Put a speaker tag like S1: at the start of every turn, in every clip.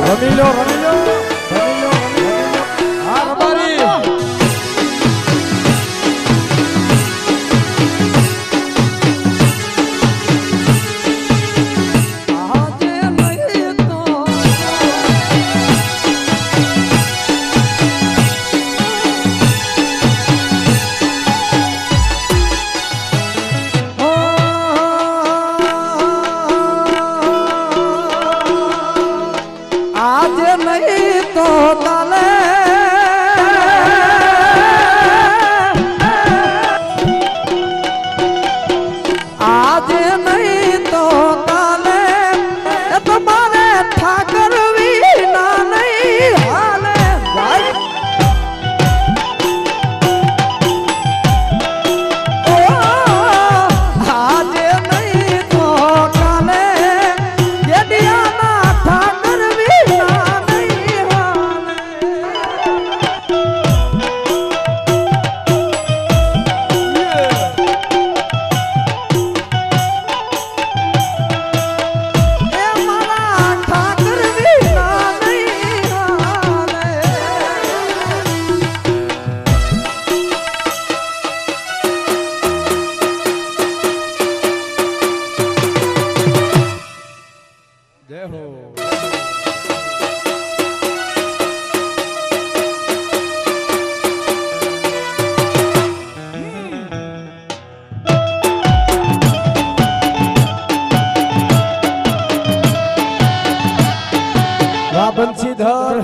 S1: રમી લો રમી લો રમી લો રમી લો હા રબારી બંસીધર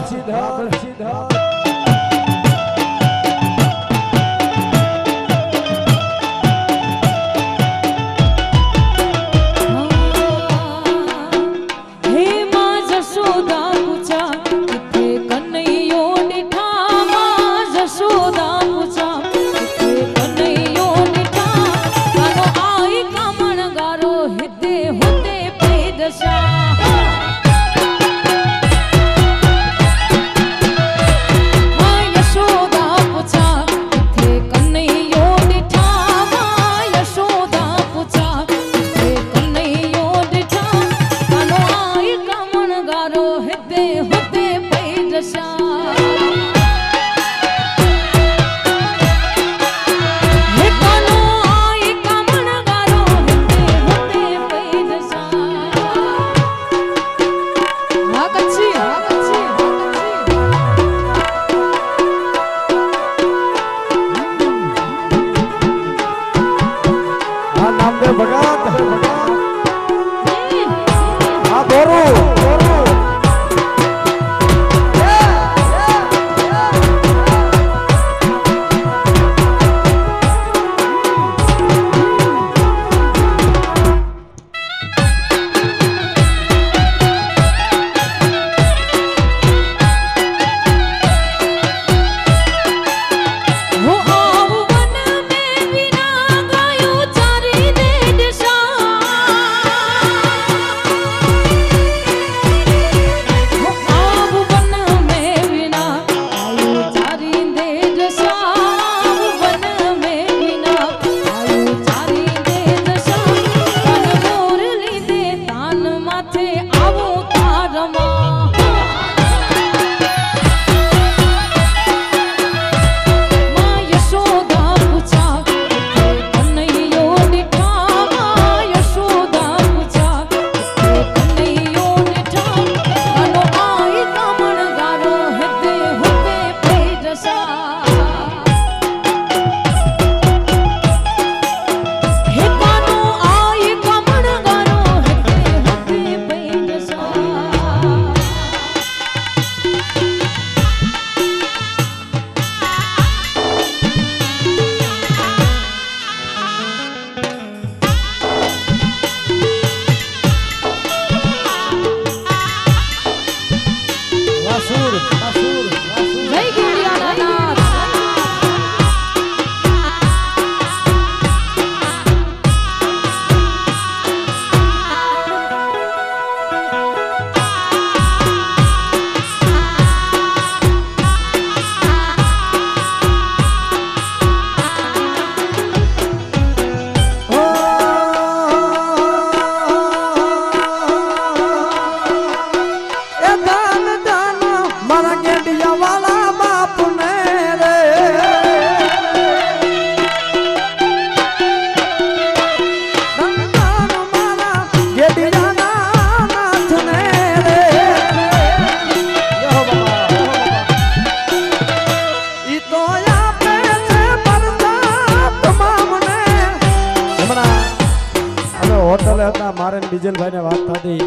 S1: અમે હોટલે હતા મારે ને ડીજલભાઈને વાત થતી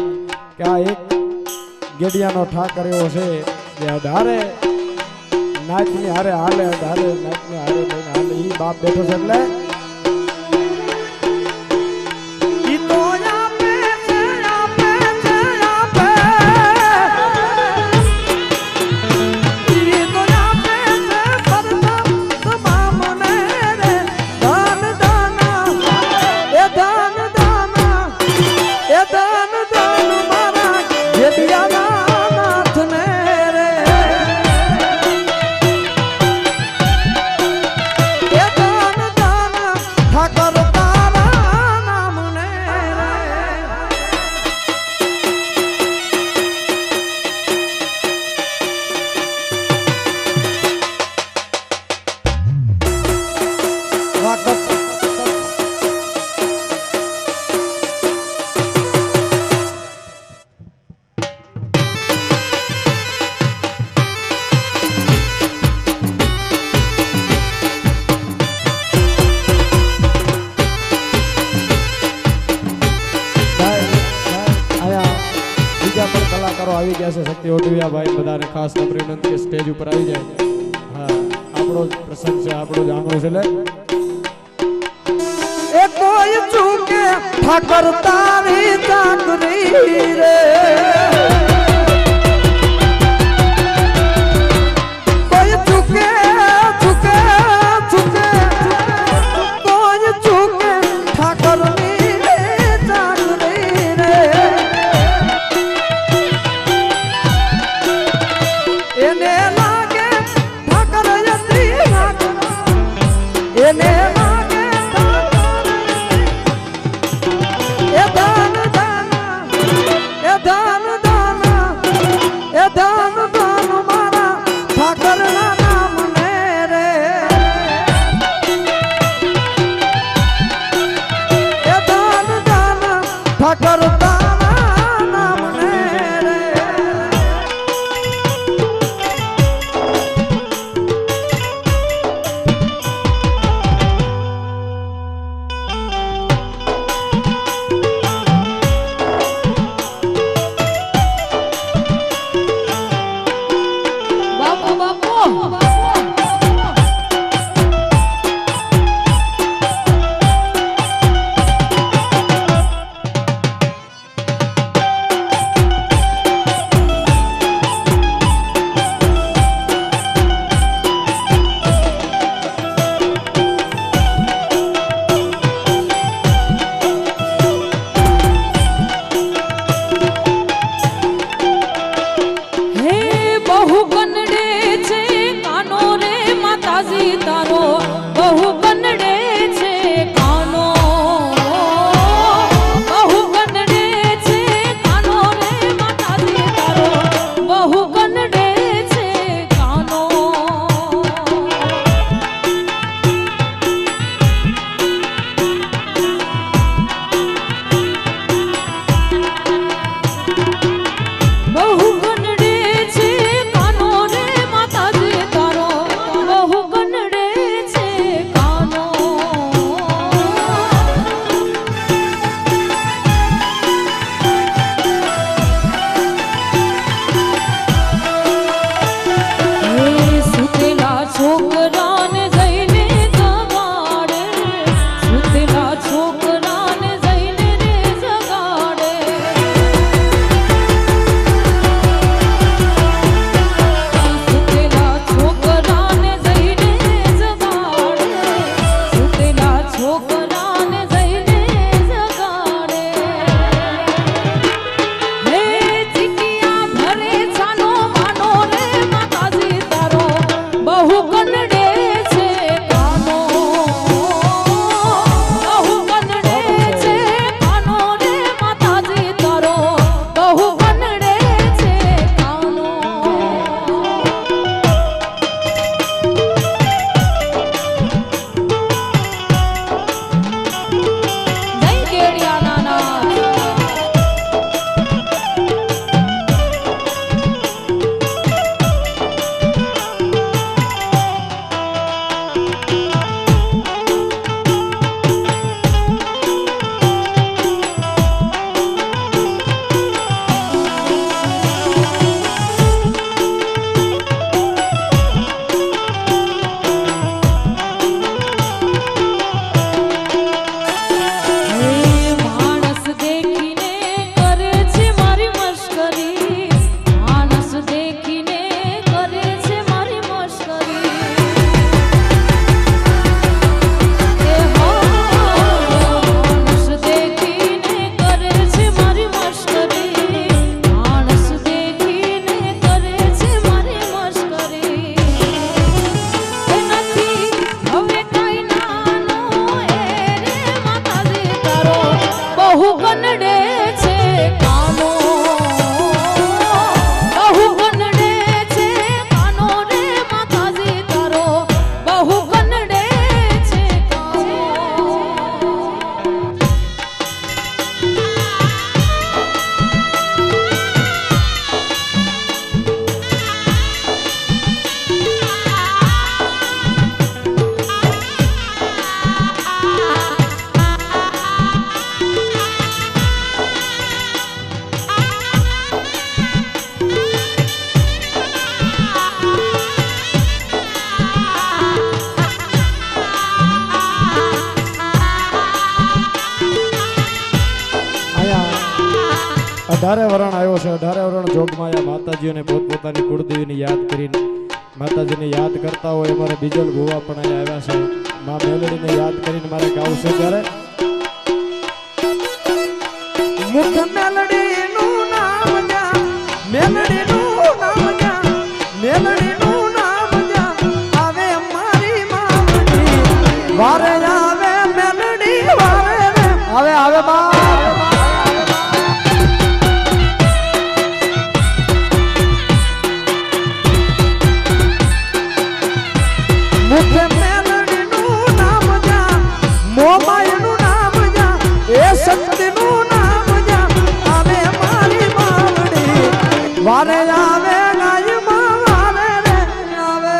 S1: કે આ એક ગેડિયાનો ઠાકર એવો છે જે અઢારે નાચની હારે હાલે અઢારે નાચની હારે લઈને હાલે ઈ બાપ બેઠો છે એટલે
S2: ઈ તો આપે છે આપે છે આપે ઈ તો આપે છે પરતા તમામને રે દાન દાના એ દાન દાના એ દાન દાન મારા ગેડિયાના નાથને રે એ દાન દાના ઠાકર તારા નામને રે
S1: આયા બીજા પણ કલાકારો આવી ગયા છે શક્તિ ઓટવિયા ભાઈ બધાને ખાસ નમ્ર વિનંતી કે સ્ટેજ ઉપર આવી જાય હા આપણો જ પ્રસંગ છે આપણો જ આંગણું છે એટલે
S2: એ કોઈ ચૂકે ઠાકર તારી ચાકરી રે કોઈ ચૂકે ચૂકે ચૂકે કોઈ ચૂકે ઠાકર ની ચાકરી રે એને લાગે ઠાકર યત્રી એને લાગે એ દાન દાન
S3: તારો બહુ કનડે છે કાનો બહુ કનડે છે કાનો રે માતાજી તારો બહુ કનડે છે કાનો
S1: અઢારે વરણ આવ્યો છે. અઢારે વરણ જોગમાયા માતાજીઓને પોતપોતાની કુળદેવીને યાદ કરીને માતાજીને યાદ કરતા હોય અમારે બીજલ ભુવા પણ અહીંયા આવ્યા છે. મા મેલડીને યાદ કરીને મારે ગાવું છે ત્યારે
S2: મુખ મેલડીનું નામ જા મેલડીનું નામ જા મેલડીનું નામ જા આવે મારી માવડી વારે આવે મેલડી વારે રે
S1: આવે આવે બા
S2: મુખે મેલડીનું નામ જા મોમાયનું નામ જા એ શક્તિનું નામ જા આવે મારી માવડી વારે આવે ગાયમાં વારે રે આવે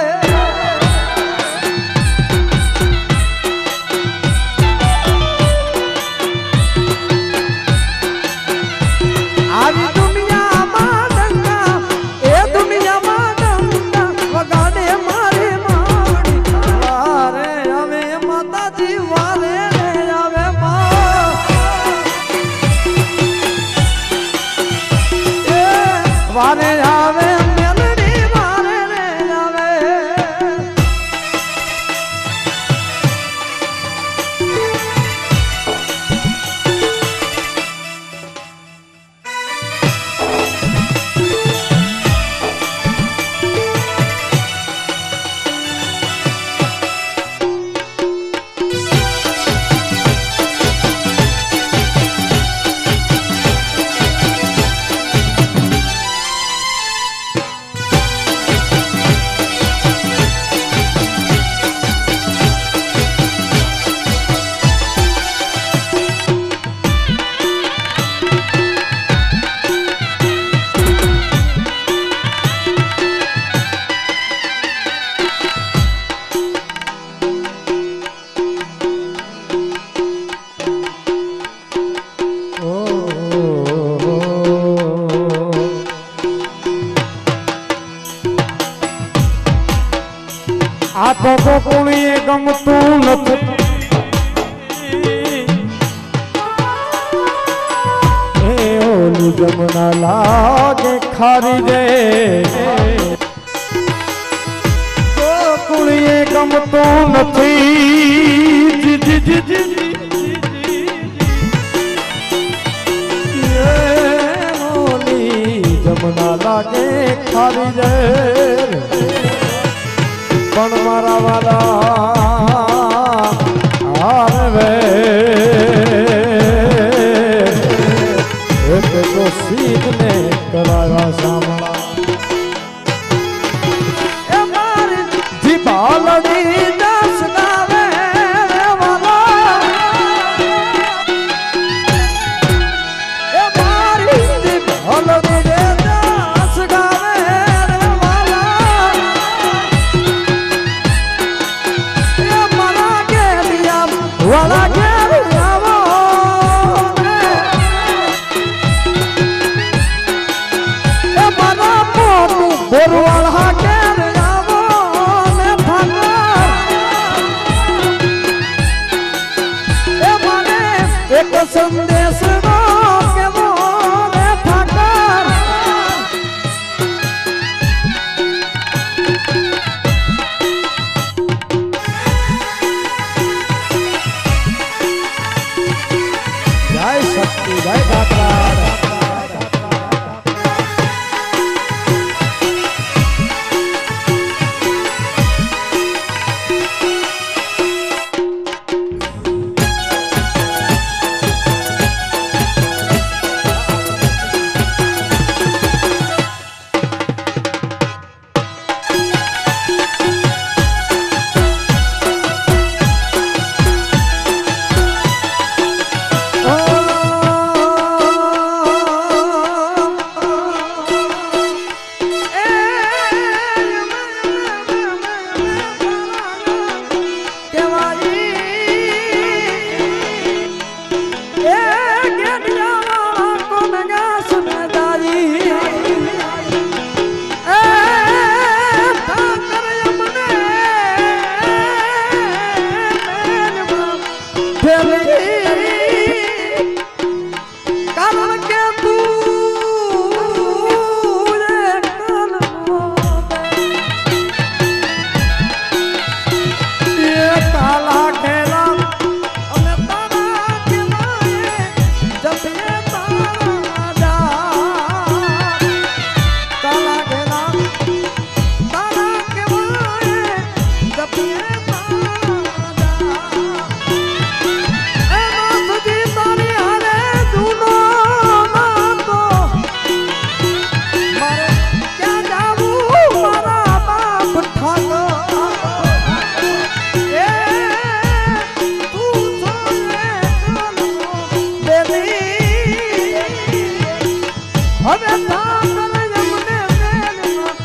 S2: આવી દુનિયામાં ડંકા એ દુનિયામાં ડંકા વગાડે મારી માવડી વારે આવે માતાજી વારે રે આવે મા એ વારે આવે મેલડી વારે રે આવે
S1: આ તો ગોકુળીએ ગમતું નથી એ ઓલું જમના લાગે ખારી રે ગોકુળીએ ગમતું નથી જી જી જી જી એ ઓલી જમના લાગે ખારી રે પણ મારા વાલા આરવે એક તો સીધને કરાવ્યા સાંભળા
S2: એ મારી જીભાલડી દસ ગાવે રે વાલા એ મારી જીભાલડી રે દસ ગાવે રે વાલા એ મારા ગેલિયા વાલા ગેલિયા એ મારા મોટું બોરવાળા કેર આવો ને ઠાકર એ મને એક સંદેશ નો કેવો ને ઠાકર
S1: જય શક્તિ જય દાતાર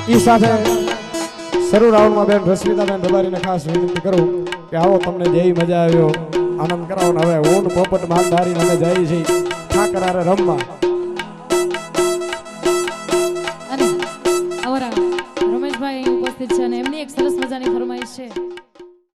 S1: ઈ સાથે શરૂ રાઉન્ડમાં બેન રશ્મિતાબેન રબારીને ખાસ વિનંતી કરું કે આવો તમને જે મજા આવ્યો આનંદ કરાવો ને હવે ઓન પોપટ માલધારી અમે જઈએ છીએ ઠાકર હારે રમવા